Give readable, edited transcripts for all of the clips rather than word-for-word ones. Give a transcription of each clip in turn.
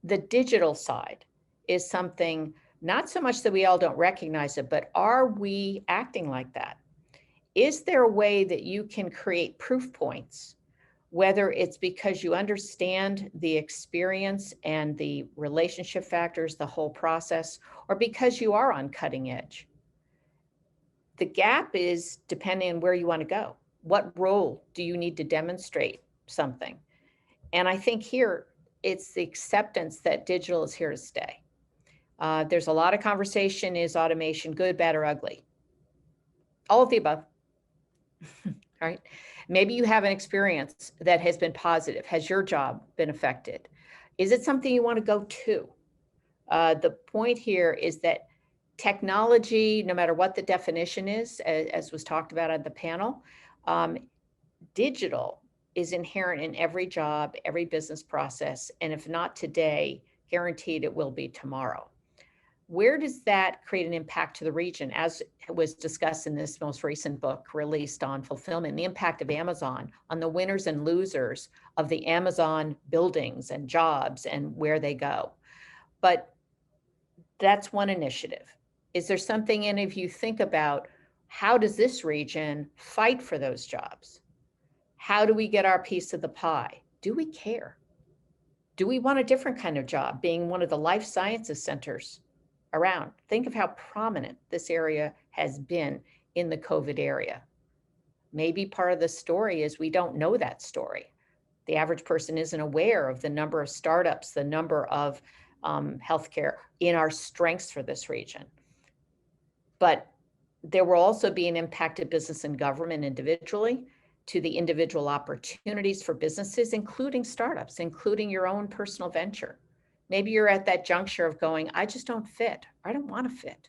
The digital side is something, not so much that we all don't recognize it, but are we acting like that? Is there a way that you can create proof points, whether it's because you understand the experience and the relationship factors, the whole process, or because you are on cutting edge? The gap is depending on where you want to go. What role do you need to demonstrate something? And I think here it's the acceptance that digital is here to stay. There's a lot of conversation, is automation good, bad, or ugly? All of the above. Right? Maybe you have an experience that has been positive. Has your job been affected? Is it something you want to go to? The point here is that technology, no matter what the definition is, as was talked about at the panel, digital is inherent in every job, every business process, and if not today, guaranteed it will be tomorrow. Where does that create an impact to the region? As was discussed in this most recent book released on fulfillment, the impact of Amazon on the winners and losers of the Amazon buildings and jobs and where they go. But that's one initiative. Is there something any of you think about, how does this region fight for those jobs? How do we get our piece of the pie? Do we care? Do we want a different kind of job, being one of the life sciences centers around? Think of how prominent this area has been in the COVID area. Maybe part of the story is we don't know that story. The average person isn't aware of the number of startups, the number of healthcare in our strengths for this region. But there will also be an impact to business and government individually, to the individual opportunities for businesses, including startups, including your own personal venture. Maybe you're at that juncture of going, I just don't fit. I don't want to fit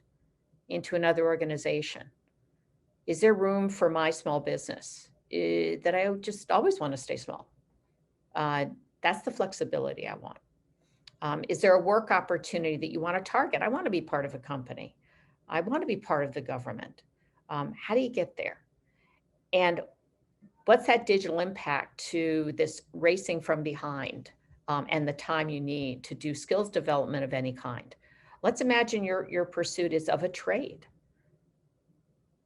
into another organization. Is there room for my small business that I just always want to stay small? That's the flexibility I want. Is there a work opportunity that you want to target? I want to be part of a company. I want to be part of the government. How do you get there? And what's that digital impact to this racing from behind and the time you need to do skills development of any kind? Let's imagine your pursuit is of a trade.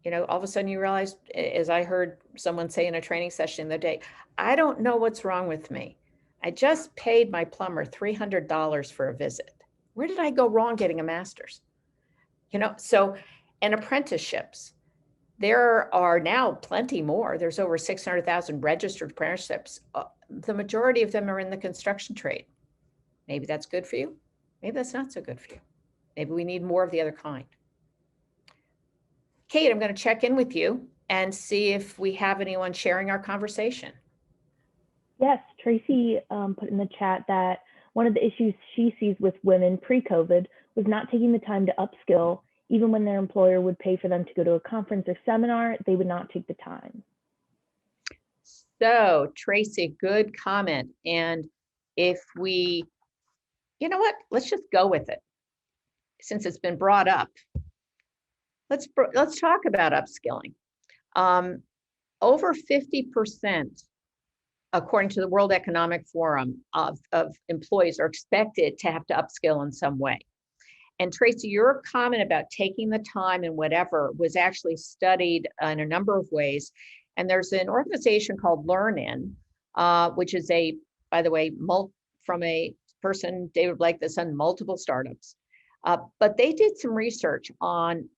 You know, all of a sudden you realize, as I heard someone say in a training session the other day, I don't know what's wrong with me. I just paid my plumber $300 for a visit. Where did I go wrong getting a master's? You know, so, and apprenticeships. There are now plenty more. There's over 600,000 registered apprenticeships. The majority of them are in the construction trade. Maybe that's good for you. Maybe that's not so good for you. Maybe we need more of the other kind. Kate, I'm going to check in with you and see if we have anyone sharing our conversation. Yes, Tracy put in the chat that one of the issues she sees with women pre-COVID was not taking the time to upskill. Even when their employer would pay for them to go to a conference or seminar, they would not take the time. So, Tracy, good comment. And if we, you know what, let's just go with it. Since it's been brought up, let's talk about upskilling. Over 50%, according to the World Economic Forum, of employees are expected to have to upskill in some way. And Tracy, your comment about taking the time and whatever was actually studied in a number of ways. And there's an organization called LearnIn, which is by the way, from a person, David Blake, that's done multiple startups. But they did some research on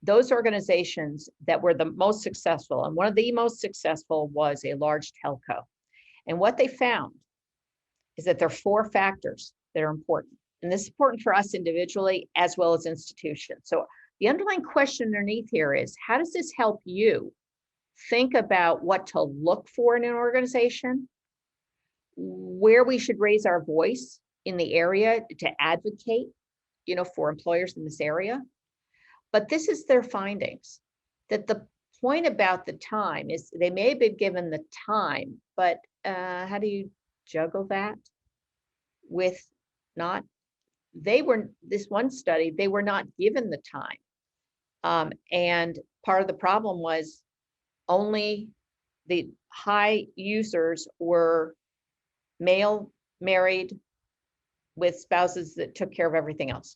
those organizations that were the most successful. And one of the most successful was a large telco. And what they found is that there are 4 factors that are important. And this is important for us individually as well as institutions. So the underlying question underneath here is, how does this help you think about what to look for in an organization, where we should raise our voice in the area to advocate, you know, for employers in this area? But this is their findings, that the point about the time is they may have been given the time, but how do you juggle that with not? This one study, they were not given the time. And part of the problem was only the high users were male, married, with spouses that took care of everything else.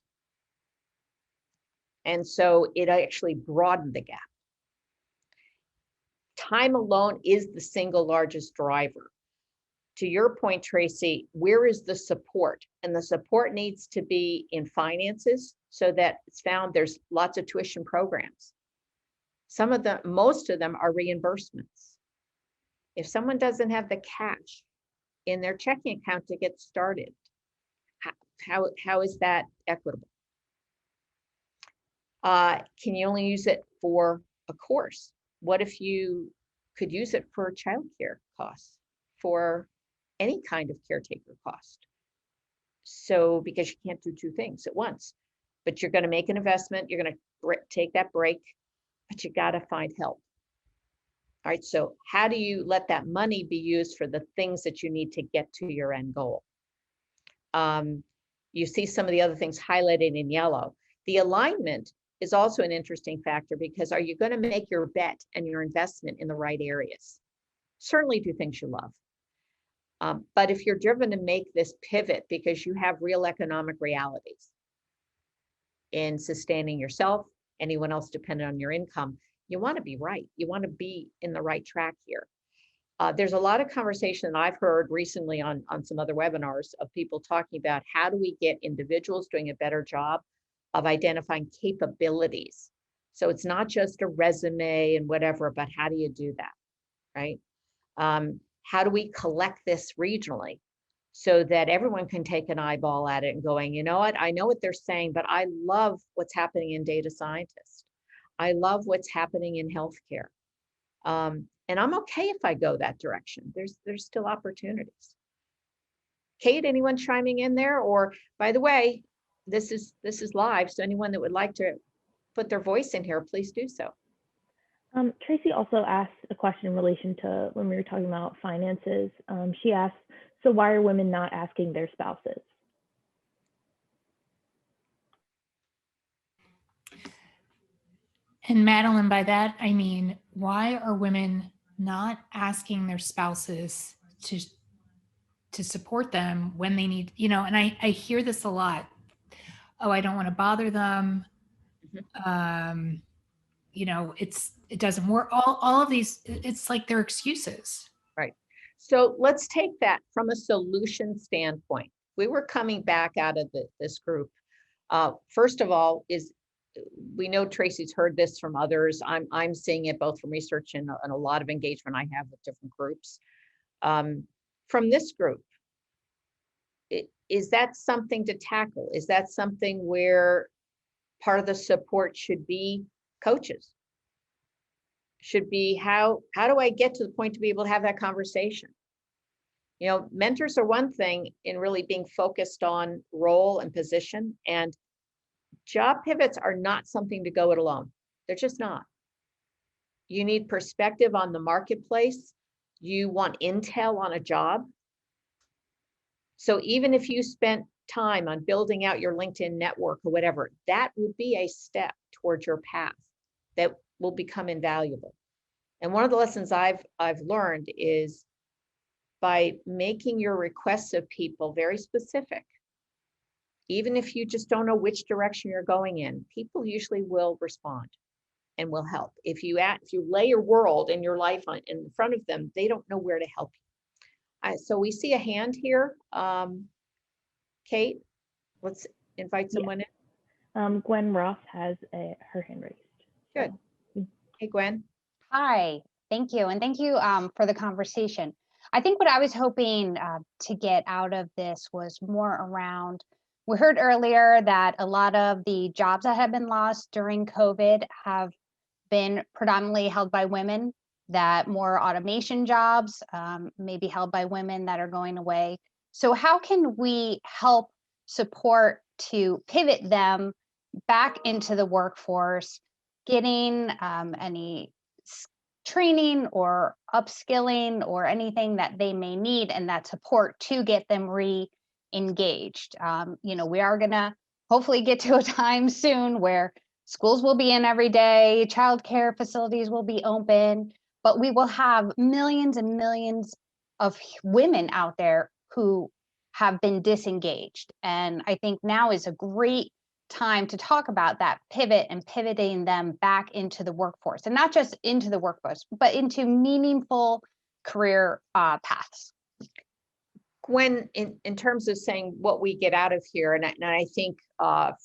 And so it actually broadened the gap. Time alone is the single largest driver. To your point, Tracy, where is the support? And the support needs to be in finances so that it's found there's lots of tuition programs. Some of them, most of them are reimbursements. If someone doesn't have the cash in their checking account to get started, how is that equitable? Can you only use it for a course? What if you could use it for childcare costs, for any kind of caretaker cost? So, because you can't do two things at once, but you're going to make an investment, you're going to take that break, but you got to find help. All right, so how do you let that money be used for the things that you need to get to your end goal? You see some of the other things highlighted in yellow. The alignment is also an interesting factor, because are you going to make your bet and your investment in the right areas? Certainly do things you love. But if you're driven to make this pivot because you have real economic realities in sustaining yourself, anyone else dependent on your income, you want to be right. You want to be in the right track here. There's a lot of conversation that I've heard recently on some other webinars of people talking about how do we get individuals doing a better job of identifying capabilities. So it's not just a resume and whatever, but how do you do that, right? How do we collect this regionally so that everyone can take an eyeball at it and going, you know what, I know what they're saying, but I love what's happening in data scientists. I love what's happening in healthcare. And I'm okay if I go that direction. There's still opportunities. Kate, anyone chiming in there? Or by the way, this is live, so anyone that would like to put their voice in here, please do so. Tracy also asked a question in relation to when we were talking about finances. She asked, so why are women not asking their spouses? And Madeline, by that, I mean, why are women not asking their spouses to support them when they need, and I hear this a lot. Oh, I don't want to bother them. It doesn't work. All of these, it's like they're excuses. Right. So let's take that from a solution standpoint. We were coming back out of this group. First of all, we know Tracy's heard this from others. I'm seeing it both from research and a lot of engagement I have with different groups. From this group, is that something to tackle? Is that something where part of the support should be coaches? Should be how do I get to the point to be able to have that conversation? Mentors are one thing in really being focused on role and position, and job pivots are not something to go it alone. They're just not. You need perspective on the marketplace. You want intel on a job. So even if you spent time on building out your LinkedIn network or whatever, that would be a step towards your path that will become invaluable. And one of the lessons I've learned is by making your requests of people very specific, even if you just don't know which direction you're going in, people usually will respond and will help. If you lay your world and your life in front of them, they don't know where to help you. So we see a hand here. Kate, let's invite someone in. Gwen Ross has her hand raised. Good. Hey, Gwen. Hi, thank you. And thank you for the conversation. I think what I was hoping to get out of this was more around, we heard earlier that a lot of the jobs that have been lost during COVID have been predominantly held by women, that more automation jobs may be held by women that are going away. So how can we help support to pivot them back into the workforce, getting any training or upskilling or anything that they may need, and that support to get them re-engaged? We are going to hopefully get to a time soon where schools will be in every day, childcare facilities will be open, but we will have millions and millions of women out there who have been disengaged. And I think now is a great time to talk about that pivot and pivoting them back into the workforce, and not just into the workforce, but into meaningful career paths. Gwen, in terms of saying what we get out of here, and I think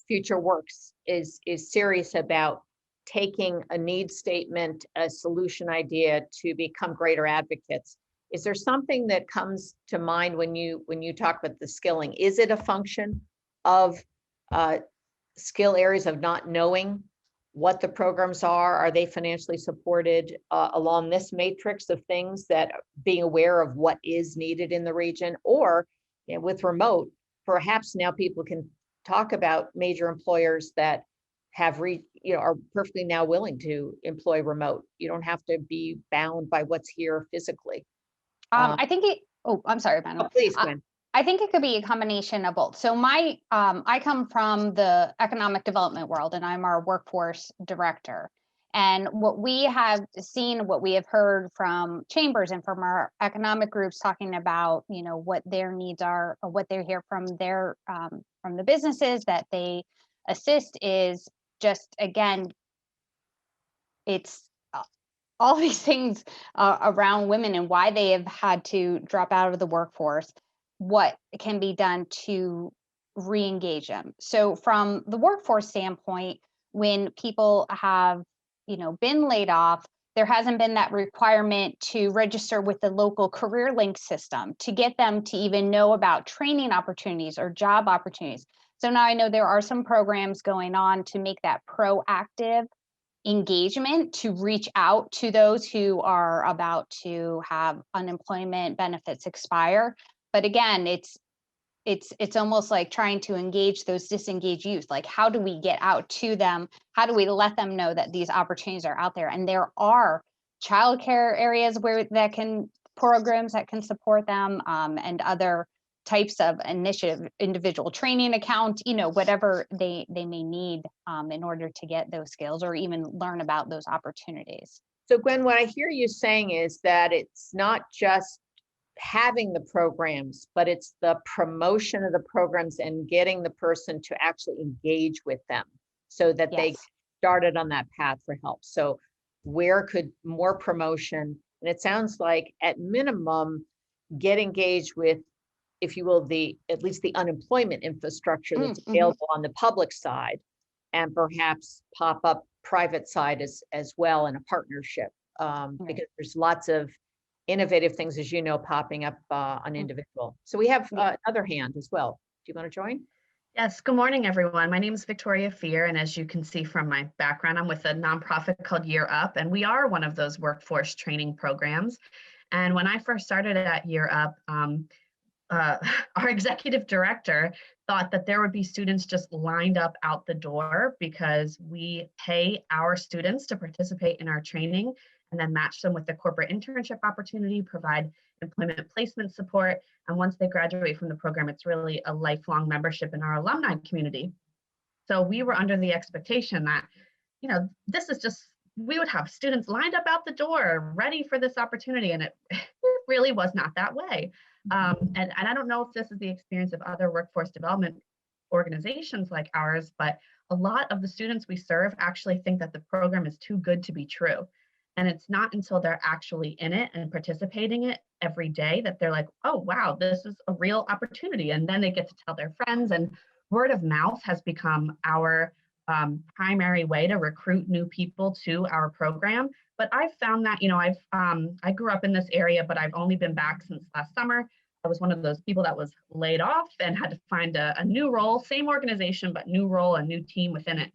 Future Works is serious about taking a need statement, a solution idea to become greater advocates. Is there something that comes to mind when you talk about the skilling? Is it a function of skill areas of not knowing what the programs are? Are they financially supported along this matrix of things, that being aware of what is needed in the region? Or with remote, perhaps now people can talk about major employers that have are perfectly now willing to employ remote. You don't have to be bound by what's here physically. I think I'm sorry, Madeline. Please, Gwen. I think it could be a combination of both. So I come from the economic development world, and I'm our workforce director. And what we have seen, what we have heard from chambers and from our economic groups talking about, what their needs are, or what they hear from from the businesses that they assist, is just, again, it's all these things around women and why they have had to drop out of the workforce, what can be done to re-engage them. So from the workforce standpoint, when people have, been laid off, there hasn't been that requirement to register with the local career link system to get them to even know about training opportunities or job opportunities. So now I know there are some programs going on to make that proactive engagement, to reach out to those who are about to have unemployment benefits expire. But again, it's almost like trying to engage those disengaged youth. Like, how do we get out to them? How do we let them know that these opportunities are out there? And there are childcare areas programs that can support them, and other types of initiative, individual training account, whatever they may need in order to get those skills or even learn about those opportunities. So Gwen, what I hear you saying is that it's not just having the programs, but it's the promotion of the programs and getting the person to actually engage with them so that they started on that path for help. So where could more promotion, and it sounds like at minimum, get engaged with, if you will, at least the unemployment infrastructure that's available on the public side, and perhaps pop up private side as well in a partnership, because there's lots of innovative things, as you know, popping up on individual. So we have another hand as well. Do you want to join? Yes, good morning, everyone. My name is Victoria Fear, and as you can see from my background, I'm with a nonprofit called Year Up, and we are one of those workforce training programs. And when I first started at Year Up, our executive director thought that there would be students just lined up out the door, because we pay our students to participate in our training and then match them with the corporate internship opportunity, provide employment placement support. And once they graduate from the program, it's really a lifelong membership in our alumni community. So we were under the expectation that, this is just, we would have students lined up out the door ready for this opportunity. And it really was not that way. And I don't know if this is the experience of other workforce development organizations like ours, but a lot of the students we serve actually think that the program is too good to be true. And it's not until they're actually in it and participating in it every day that they're like, oh, wow, this is a real opportunity. And then they get to tell their friends, and word of mouth has become our primary way to recruit new people to our program. But I've found that, I grew up in this area, but I've only been back since last summer. I was one of those people that was laid off and had to find a new role, same organization, but new role, a new team within it.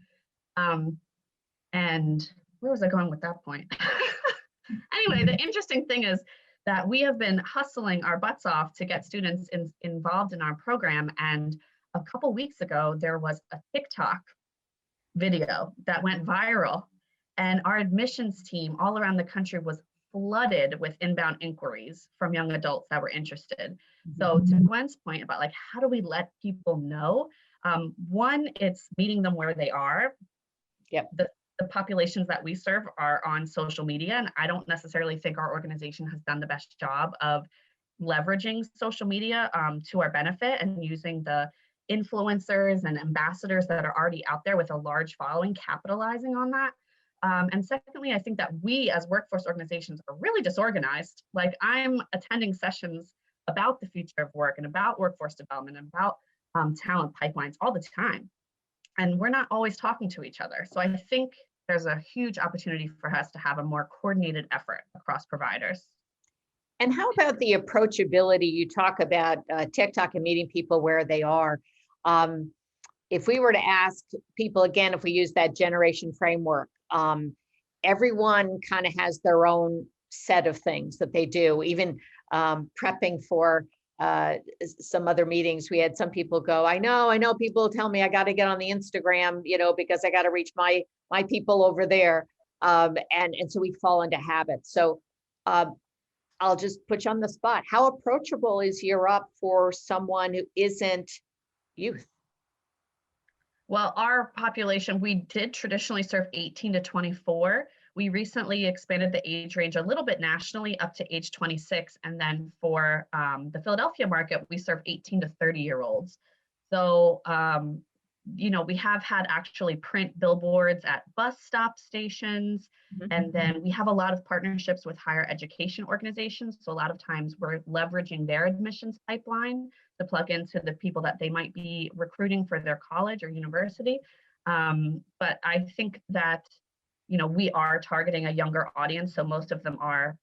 And where was I going with that point? Anyway, the interesting thing is that we have been hustling our butts off to get students involved in our program. And a couple weeks ago, there was a TikTok video that went viral, and our admissions team all around the country was flooded with inbound inquiries from young adults that were interested. So to Gwen's point about like, how do we let people know? One, it's meeting them where they are. Yep. The populations that we serve are on social media, and I don't necessarily think our organization has done the best job of leveraging social media to our benefit and using the influencers and ambassadors that are already out there with a large following, capitalizing on that. And secondly, I think that we as workforce organizations are really disorganized. Like, I'm attending sessions about the future of work and about workforce development and about talent pipelines all the time. And we're not always talking to each other. So I think there's a huge opportunity for us to have a more coordinated effort across providers. And how about the approachability? You talk about TikTok and meeting people where they are. If we were to ask people, again, if we use that generation framework, everyone kind of has their own set of things that they do. Even prepping for some other meetings, we had some people go, I know people tell me I got to get on the Instagram, because I got to reach my people over there. And so we fall into habits. So I'll just put you on the spot. How approachable is Europe for someone who isn't youth? Well, our population, we did traditionally serve 18 to 24. We recently expanded the age range a little bit nationally up to age 26. And then for the Philadelphia market, we serve 18 to 30-year-olds. So, we have had actually print billboards at bus stop stations. And then we have a lot of partnerships with higher education organizations. So a lot of times we're leveraging their admissions pipeline to plug into the people that they might be recruiting for their college or university. But I think that, we are targeting a younger audience. So most of them are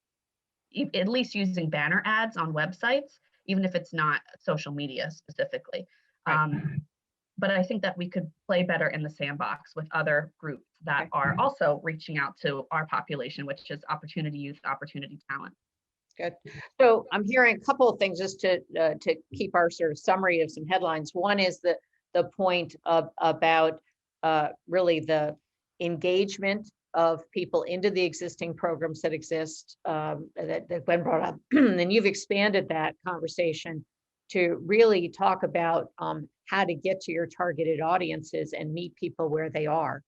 at least using banner ads on websites, even if it's not social media specifically. Right. But I think that we could play better in the sandbox with other groups that are also reaching out to our population, which is opportunity youth, opportunity talent. Good. So I'm hearing a couple of things just to keep our sort of summary of some headlines. One is the point about really the engagement of people into the existing programs that exist, that Gwen brought up. And you've expanded that conversation to really talk about how to get to your targeted audiences and meet people where they are,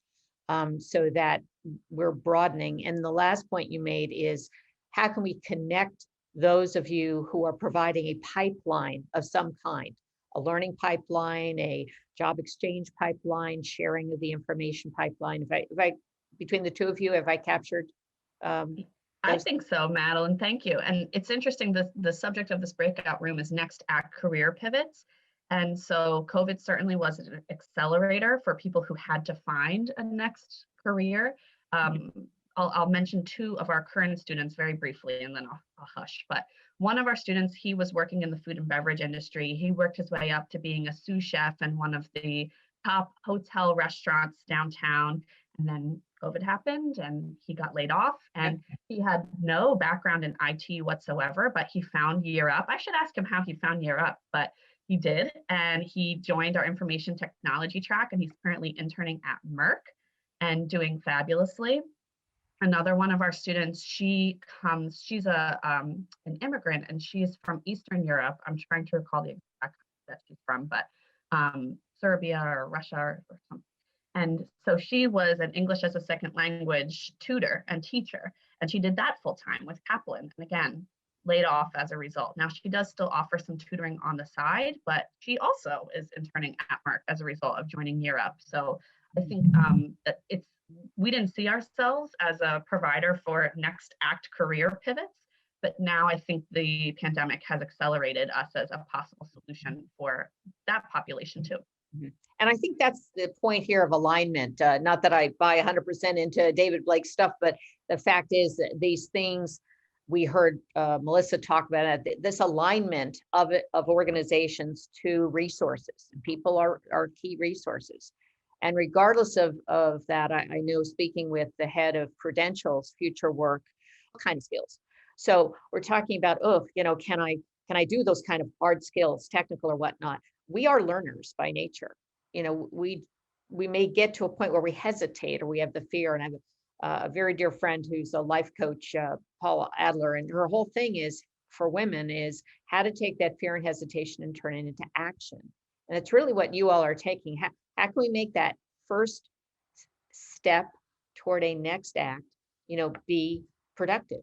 so that we're broadening. And the last point you made is, how can we connect those of you who are providing a pipeline of some kind, a learning pipeline, a job exchange pipeline, sharing of the information pipeline? If I between the two of you, have I captured? I think so, Madeline. Thank you. And it's interesting, the subject of this breakout room is next act career pivots. And so COVID certainly was an accelerator for people who had to find a next career. I'll mention two of our current students very briefly, and then I'll hush. But one of our students, he was working in the food and beverage industry. He worked his way up to being a sous chef in one of the top hotel restaurants downtown. And then COVID happened and he got laid off, and he had no background in IT whatsoever, but he found Year Up. I should ask him how he found Year Up, but he did. And he joined our information technology track, and he's currently interning at Merck and doing fabulously. Another one of our students, she's an immigrant, and she's from Eastern Europe. I'm trying to recall the exact that she's from, but Serbia or Russia or something. And so she was an English as a second language tutor and teacher, and she did that full time with Kaplan, and again, laid off as a result. Now she does still offer some tutoring on the side, but she also is interning at Merck as a result of joining Year Up. So I think that we didn't see ourselves as a provider for next act career pivots, but now I think the pandemic has accelerated us as a possible solution for that population too. And I think that's the point here of alignment. Not that I buy 100% into David Blake's stuff, but the fact is that these things, we heard Melissa talk about it, this alignment of organizations to resources. People are key resources. And regardless of that, I know, speaking with the head of Prudential's future work, what kind of skills? So we're talking about, can I do those kind of hard skills, technical or whatnot? We are learners by nature. We may get to a point where we hesitate or we have the fear. And I have a very dear friend who's a life coach, Paula Adler, and her whole thing is for women is how to take that fear and hesitation and turn it into action. And it's really what you all are taking. How can we make that first step toward a next act, be productive,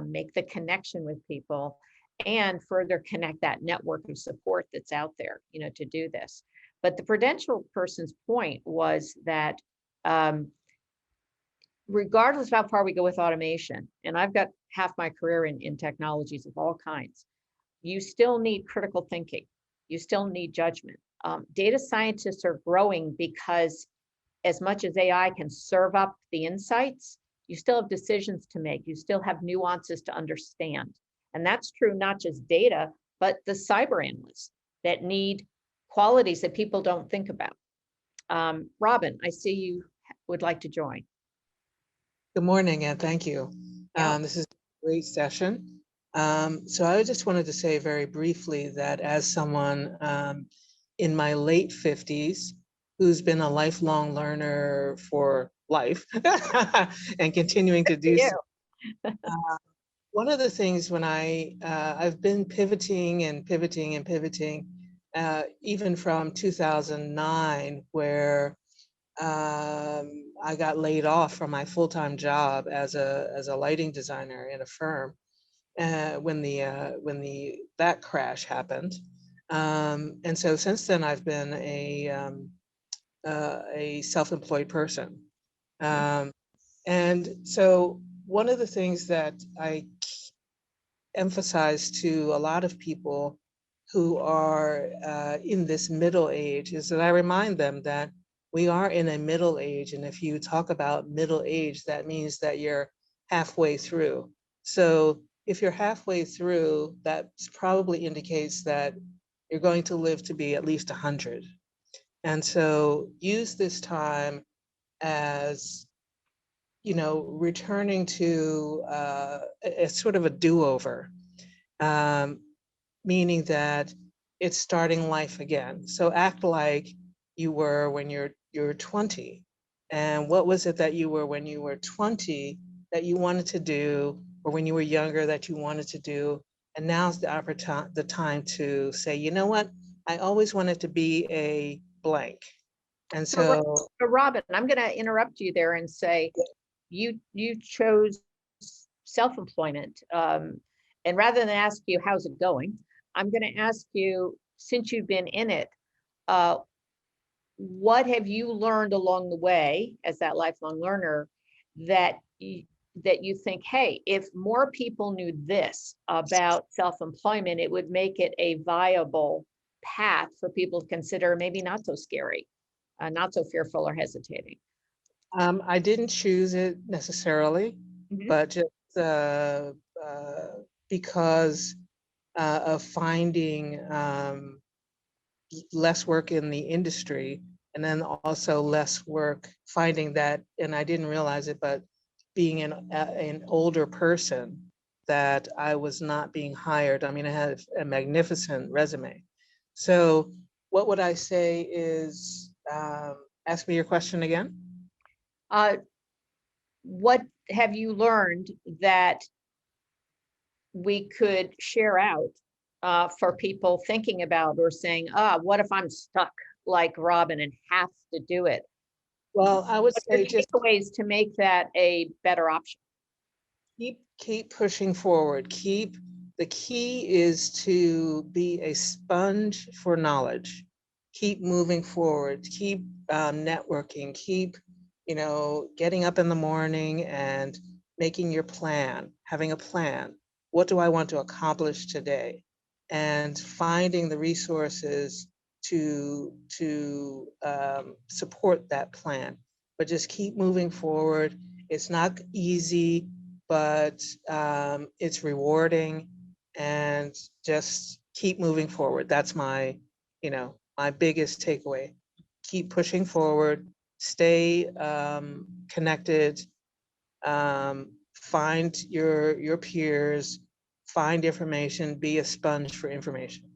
make the connection with people, and further connect that network of support that's out there, to do this. But the Prudential person's point was that regardless of how far we go with automation, and I've got half my career in technologies of all kinds, you still need critical thinking. You still need judgment. Data scientists are growing because as much as AI can serve up the insights, you still have decisions to make. You still have nuances to understand. And that's true not just data, but the cyber analysts that need qualities that people don't think about. Robin, I see you would like to join. Good morning, and thank you. Yeah. This is a great session. So I just wanted to say very briefly that as someone in my late 50s who's been a lifelong learner for life and continuing to do so, one of the things when I've been pivoting and pivoting and pivoting, even from 2009, where I got laid off from my full-time job as a lighting designer in a firm when that crash happened, and so since then I've been a self-employed person, and so one of the things that I emphasize to a lot of people who are in this middle age is that I remind them that we are in a middle age. And if you talk about middle age, that means that you're halfway through. So if you're halfway through, that probably indicates that you're going to live to be at least 100. And so use this time as, returning to a sort of a do-over, meaning that it's starting life again. So act like you were when you're 20. And what was it that you were when you were 20 that you wanted to do, or when you were younger that you wanted to do? And now's the time to say, you know what? I always wanted to be a blank. And so Robin, I'm going to interrupt you there and say, you chose self-employment. And rather than ask you, how's it going? I'm going to ask you, since you've been in it, what have you learned along the way as that lifelong learner that you think, hey, if more people knew this about self-employment, it would make it a viable path for people to consider, maybe not so scary, not so fearful or hesitating? I didn't choose it necessarily, but just because of finding less work in the industry, and then also less work finding that, and I didn't realize it, but being an older person, that I was not being hired. I mean, I had a magnificent resume. So what would I say is, ask me your question again. What have you learned that we could share out for people thinking about or saying, what if I'm stuck like Robin and have to do it? Well, I would say just ways to make that a better option. Keep pushing forward. The key is to be a sponge for knowledge. Keep moving forward. Keep networking. Keep, getting up in the morning and making your plan, having a plan. What do I want to accomplish today? And finding the resources to support that plan. But just keep moving forward. It's not easy, but it's rewarding, and just keep moving forward. That's my biggest takeaway. Keep pushing forward, stay connected, find your peers, find information, be a sponge for information.